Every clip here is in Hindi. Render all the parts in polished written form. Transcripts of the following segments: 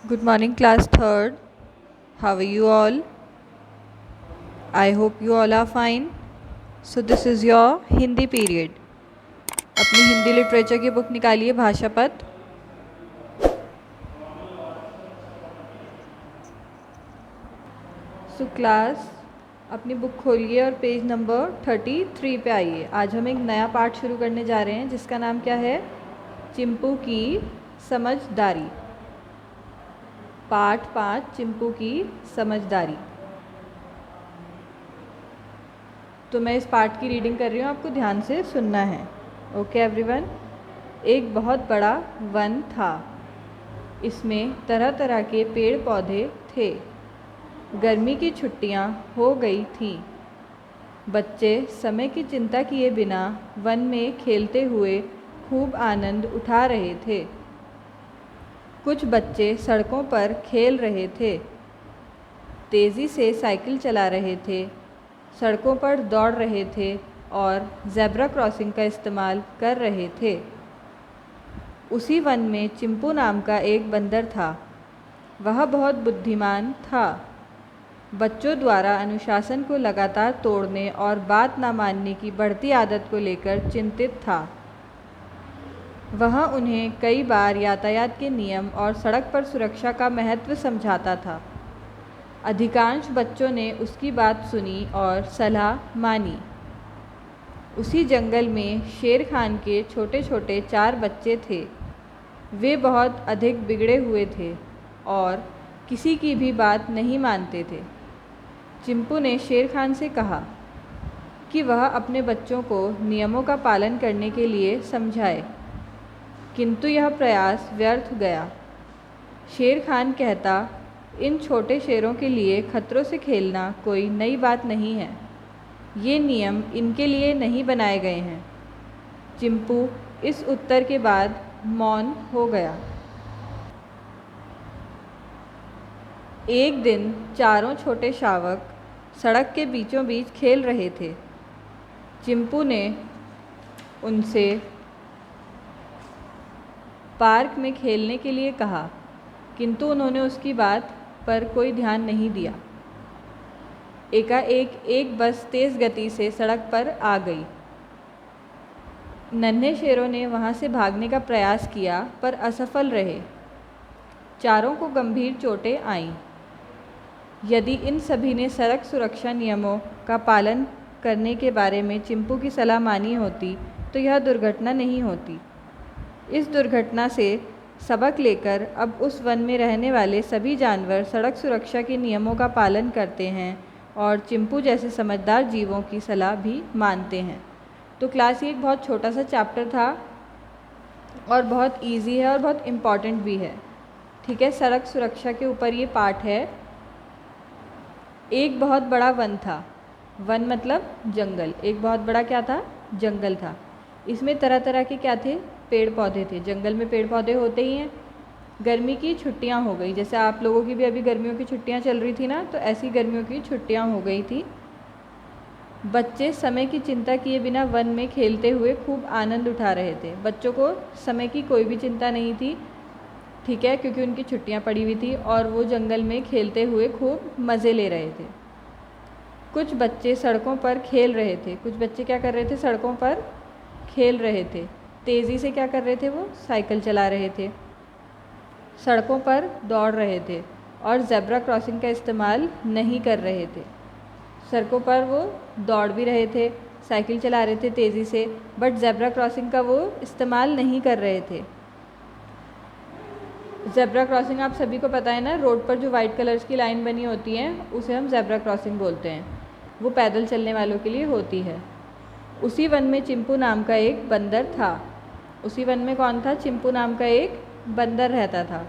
Good morning, class third. How are you all? I hope you all are fine. So this is your Hindi period. अपनी हिंदी लिटरेचर की बुक निकालिए, भाषा पद। सो क्लास अपनी बुक खोलिए और पेज नंबर 33 पे आइए। आज हम एक नया पार्ट शुरू करने जा रहे हैं जिसका नाम क्या है? चिंपू की समझदारी। पार्ट 5, चिंपू की समझदारी। तो मैं इस पार्ट की रीडिंग कर रही हूँ, आपको ध्यान से सुनना है। Okay everyone. एक बहुत बड़ा वन था। इसमें तरह तरह के पेड़ पौधे थे। गर्मी की छुट्टियाँ हो गई थीं। बच्चे समय की चिंता किए बिना वन में खेलते हुए खूब आनंद उठा रहे थे। कुछ बच्चे सड़कों पर खेल रहे थे, तेज़ी से साइकिल चला रहे थे, सड़कों पर दौड़ रहे थे और ज़ेब्रा क्रॉसिंग का इस्तेमाल कर रहे थे। उसी वन में चिंपू नाम का एक बंदर था। वह बहुत बुद्धिमान था। बच्चों द्वारा अनुशासन को लगातार तोड़ने और बात ना मानने की बढ़ती आदत को लेकर चिंतित था। वह उन्हें कई बार यातायात के नियम और सड़क पर सुरक्षा का महत्व समझाता था। अधिकांश बच्चों ने उसकी बात सुनी और सलाह मानी। उसी जंगल में शेर खान के छोटे छोटे 4 बच्चे थे। वे बहुत अधिक बिगड़े हुए थे और किसी की भी बात नहीं मानते थे। चिंपू ने शेर खान से कहा कि वह अपने बच्चों को नियमों का पालन करने के लिए समझाए, किंतु यह प्रयास व्यर्थ गया। शेर खान कहता, इन छोटे शेरों के लिए खतरों से खेलना कोई नई बात नहीं है। ये नियम इनके लिए नहीं बनाए गए हैं। चिंपू इस उत्तर के बाद मौन हो गया। एक दिन चारों छोटे शावक सड़क के बीचों बीच खेल रहे थे। चिंपू ने उनसे पार्क में खेलने के लिए कहा, किंतु उन्होंने उसकी बात पर कोई ध्यान नहीं दिया। एकाएक एक बस तेज़ गति से सड़क पर आ गई। नन्हे शेरों ने वहाँ से भागने का प्रयास किया पर असफल रहे। चारों को गंभीर चोटें आईं। यदि इन सभी ने सड़क सुरक्षा नियमों का पालन करने के बारे में चिंपू की सलाह मानी होती तो यह दुर्घटना नहीं होती। इस दुर्घटना से सबक लेकर अब उस वन में रहने वाले सभी जानवर सड़क सुरक्षा के नियमों का पालन करते हैं और चिंपू जैसे समझदार जीवों की सलाह भी मानते हैं। तो क्लास ये एक बहुत छोटा सा चैप्टर था और बहुत इजी है और बहुत इम्पॉर्टेंट भी है। ठीक है, सड़क सुरक्षा के ऊपर ये पार्ट है। एक बहुत बड़ा वन था। वन मतलब जंगल। एक बहुत बड़ा क्या था? जंगल था। इसमें तरह तरह के क्या थे? पेड़ पौधे थे। जंगल में पेड़ पौधे होते ही हैं। गर्मी की छुट्टियां हो गई, जैसे आप लोगों की भी अभी गर्मियों की छुट्टियां चल रही थी ना, तो ऐसी गर्मियों की छुट्टियां हो गई थी। बच्चे समय की चिंता किए बिना वन में खेलते हुए खूब आनंद उठा रहे थे। बच्चों को समय की कोई भी चिंता नहीं थी, ठीक है, क्योंकि उनकी छुट्टियां पड़ी हुई थी और वो जंगल में खेलते हुए खूब मज़े ले रहे थे। कुछ बच्चे सड़कों पर खेल रहे थे। कुछ बच्चे क्या कर रहे थे? सड़कों पर खेल रहे थे। तेज़ी से क्या कर रहे थे? वो साइकिल चला रहे थे, सड़कों पर दौड़ रहे थे और ज़ेब्रा क्रॉसिंग का इस्तेमाल नहीं कर रहे थे। सड़कों पर वो दौड़ भी रहे थे, साइकिल चला रहे थे तेज़ी से, बट ज़ेब्रा क्रॉसिंग का वो इस्तेमाल नहीं कर रहे थे। ज़ेब्रा क्रॉसिंग आप सभी को पता है ना, रोड पर जो वाइट कलर्स की लाइन बनी होती है उसे हम ज़ेब्रा क्रॉसिंग बोलते हैं। वो पैदल चलने वालों के लिए होती है। उसी वन में चिंपू नाम का एक बंदर था। उसी वन में कौन था? चिंपू नाम का एक बंदर रहता था।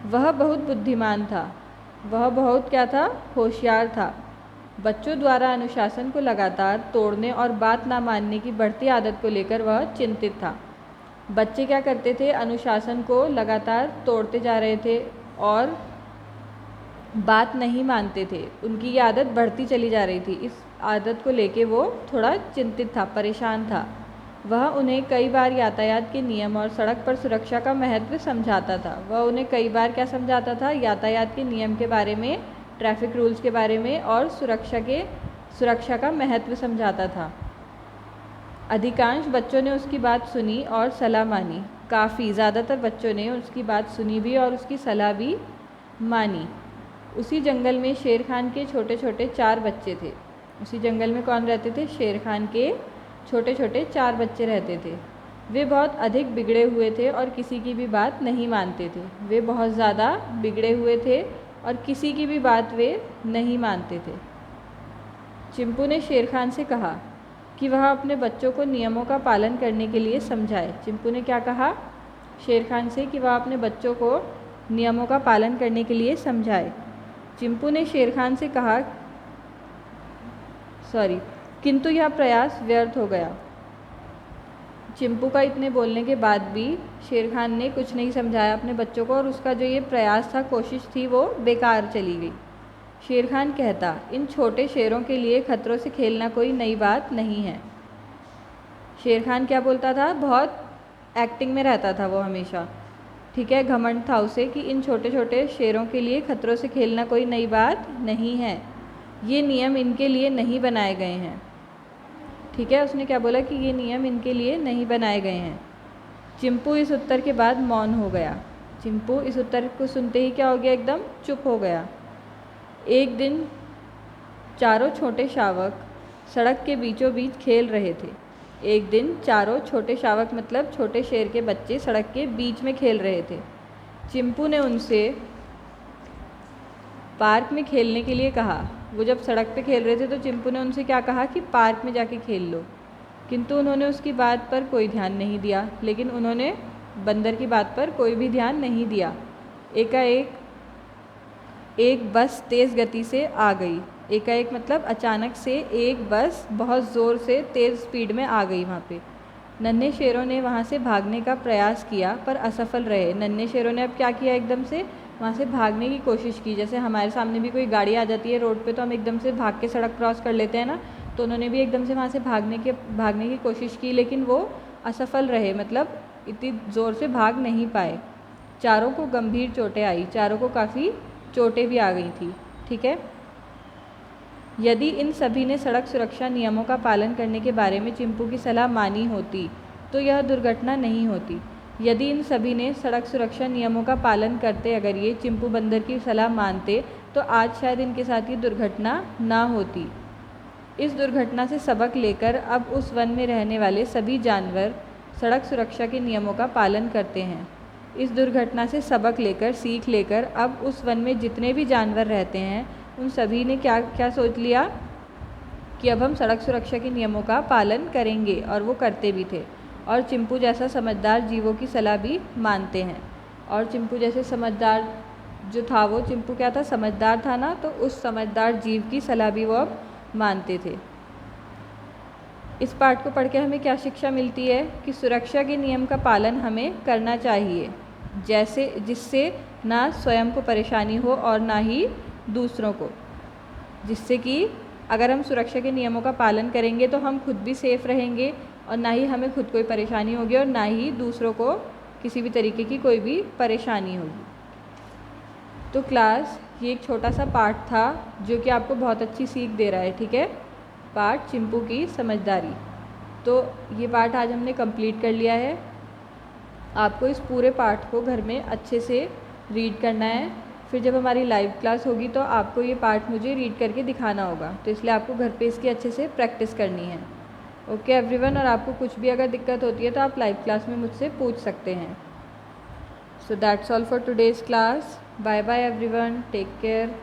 वह बहुत बुद्धिमान था। वह बहुत क्या था? होशियार था। बच्चों द्वारा अनुशासन को लगातार तोड़ने और बात ना मानने की बढ़ती आदत को लेकर वह चिंतित था। बच्चे क्या करते थे? अनुशासन को लगातार तोड़ते जा रहे थे और बात नहीं मानते थे। उनकी ये आदत बढ़ती चली जा रही थी। इस आदत को लेके वो थोड़ा चिंतित था, परेशान था। वह उन्हें कई बार यातायात के नियम और सड़क पर सुरक्षा का महत्व समझाता था। वह उन्हें कई बार क्या समझाता था? यातायात के नियम के बारे में, ट्रैफिक रूल्स के बारे में और सुरक्षा का महत्व समझाता था। अधिकांश बच्चों ने उसकी बात सुनी और सलाह मानी। काफ़ी ज़्यादातर बच्चों ने उसकी बात सुनी भी और उसकी सलाह भी मानी। उसी जंगल में शेर खान के छोटे छोटे 4 बच्चे थे। उसी जंगल में कौन रहते थे? शेर खान के छोटे छोटे 4 बच्चे रहते थे। वे बहुत अधिक बिगड़े हुए थे और किसी की भी बात नहीं मानते थे। वे बहुत ज़्यादा बिगड़े हुए थे और किसी की भी बात वे नहीं मानते थे। चिंपू ने शेर खान से कहा कि वह अपने बच्चों को नियमों का पालन करने के लिए समझाए। चिंपू ने क्या कहा? शेर खान से कि वह अपने बच्चों को नियमों का पालन करने के लिए समझाए। चिंपू ने शेर खान से कहा किंतु यह प्रयास व्यर्थ हो गया। चिंपू का इतने बोलने के बाद भी शेर खान ने कुछ नहीं समझाया अपने बच्चों को और उसका जो ये प्रयास था, कोशिश थी, वो बेकार चली गई। शेर खान कहता, इन छोटे शेरों के लिए खतरों से खेलना कोई नई बात नहीं है। शेर खान क्या बोलता था? बहुत एक्टिंग में रहता था वो हमेशा, ठीक है। घमंड था उसे कि इन छोटे छोटे शेरों के लिए खतरों से खेलना कोई नई बात नहीं है। ये नियम इनके लिए नहीं बनाए गए हैं, ठीक है। उसने क्या बोला कि ये नियम इनके लिए नहीं बनाए गए हैं। चिंपू इस उत्तर के बाद मौन हो गया। चिंपू इस उत्तर को सुनते ही क्या हो गया? एकदम चुप हो गया। एक दिन चारों छोटे शावक सड़क के बीचों बीच खेल रहे थे। एक दिन चारों छोटे शावक मतलब छोटे शेर के बच्चे सड़क के बीच में खेल रहे थे। चिंपू ने उनसे पार्क में खेलने के लिए कहा। वो जब सड़क पे खेल रहे थे तो चिंपू ने उनसे क्या कहा कि पार्क में जाके खेल लो, किंतु उन्होंने उसकी बात पर कोई ध्यान नहीं दिया। लेकिन उन्होंने बंदर की बात पर कोई भी ध्यान नहीं दिया। एकाएक एक बस तेज़ गति से आ गई। एकाएक मतलब अचानक से एक बस बहुत ज़ोर से तेज़ स्पीड में आ गई वहाँ पे। नन्हे शेरों ने वहाँ से भागने का प्रयास किया पर असफल रहे। नन्हे शेरों ने अब क्या किया? एकदम से वहाँ से भागने की कोशिश की। जैसे हमारे सामने भी कोई गाड़ी आ जाती है रोड पे तो हम एकदम से भाग के सड़क क्रॉस कर लेते हैं ना, तो उन्होंने भी एकदम से वहाँ से भागने की कोशिश की, लेकिन वो असफल रहे, मतलब इतनी ज़ोर से भाग नहीं पाए। चारों को गंभीर चोटें आई। चारों को काफ़ी चोटें भी आ गई थी, ठीक है। यदि इन सभी ने सड़क सुरक्षा नियमों का पालन करने के बारे में चिंपू की सलाह मानी होती तो यह दुर्घटना नहीं होती। यदि इन सभी ने सड़क सुरक्षा नियमों का पालन करते, अगर ये चिंपू बंदर की सलाह मानते, तो आज शायद इनके साथ ये दुर्घटना ना होती। इस दुर्घटना से सबक लेकर अब उस वन में रहने वाले सभी जानवर सड़क सुरक्षा के नियमों का पालन करते हैं। इस दुर्घटना से सबक लेकर, सीख लेकर अब उस वन में जितने भी जानवर रहते हैं उन सभी ने क्या क्या सोच लिया कि अब हम सड़क सुरक्षा के नियमों का पालन करेंगे, और वो करते भी थे। और चिंपू जैसा समझदार जीवों की सलाह भी मानते हैं। और चिंपू जैसे समझदार जो था, वो चिंपू क्या था? समझदार था ना, तो उस समझदार जीव की सलाह भी वो अब मानते थे। इस पाठ को पढ़ के हमें क्या शिक्षा मिलती है? कि सुरक्षा के नियम का पालन हमें करना चाहिए, जिससे ना स्वयं को परेशानी हो और ना ही दूसरों को। जिससे कि अगर हम सुरक्षा के नियमों का पालन करेंगे तो हम खुद भी सेफ़ रहेंगे और ना ही हमें खुद कोई परेशानी होगी और ना ही दूसरों को किसी भी तरीके की कोई भी परेशानी होगी। तो क्लास, ये एक छोटा सा पाठ था जो कि आपको बहुत अच्छी सीख दे रहा है, ठीक है। पाठ चिंपू की समझदारी। तो ये पाठ आज हमने कंप्लीट कर लिया है। आपको इस पूरे पाठ को घर में अच्छे से रीड करना है। फिर जब हमारी लाइव क्लास होगी तो आपको ये पाठ मुझे रीड करके दिखाना होगा, तो इसलिए आपको घर पे इसकी अच्छे से प्रैक्टिस करनी है। ओके एवरीवन, और आपको कुछ भी अगर दिक्कत होती है तो आप लाइव क्लास में मुझसे पूछ सकते हैं। So that's all for today's class. Bye bye everyone, take care.